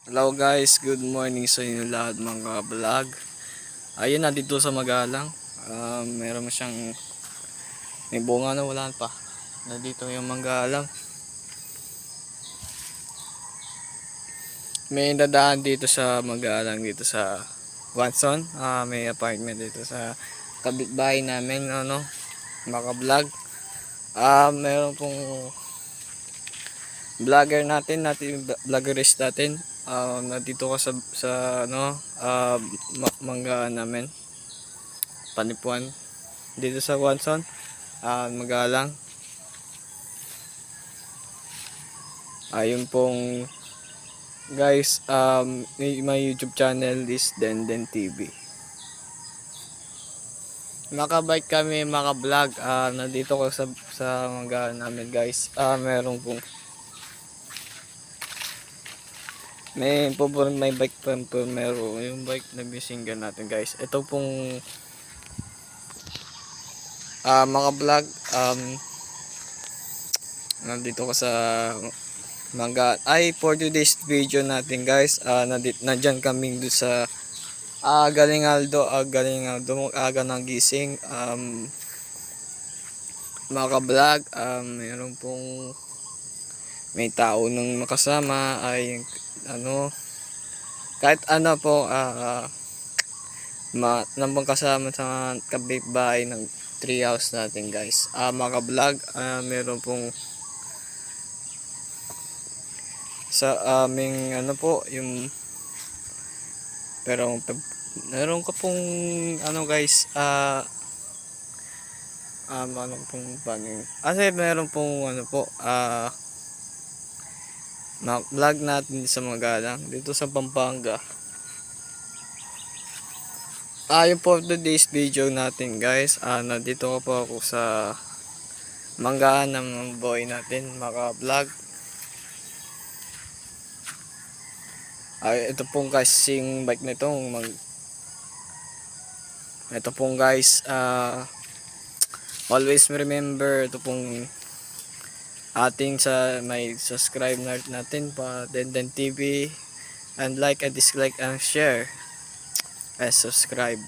Hello guys, good morning sa inyo lahat mga vlog. Ayun na dito sa Magalang. Meron siyang may bunga na wala pa. Nandito yung Magalang. May dadaan dito sa Magalang dito sa Watson. May apartment dito sa kapitbahay namin mga vlog. Meron pong vloggerist natin. Nandito ka sa mangga namin Panipuan dito sa Watson, Magalang. Ayun pong guys, my YouTube channel is Denden TV. Makabike kami, maka-vlog. Nandito ko sa mangga namin guys. Meron pong may bike pa, meron yung bike na bisinggan natin guys. Ito pong mga vlog, nandito ko sa for today's video natin guys. Nandyan kami doon sa Galingaldo, aga ng gising. Mga vlog, meron pong may tao nung makasama ay kahit ano po, nambang kasama sa kapitbahay ng tree house natin guys. Mga vlog, meron pong sa aming yung pero meron ka pong guys, ano pong paning kasi meron pong vlog natin sa Magalang dito sa Pampanga. Yung for today's video natin guys, nandito ko po ako sa manggaan ng boy natin, mga vlog. Ito pong kasing bike nito ito pong guys, always remember ito pong ating may subscribe natin pa Denden TV, and like and dislike and share and subscribe.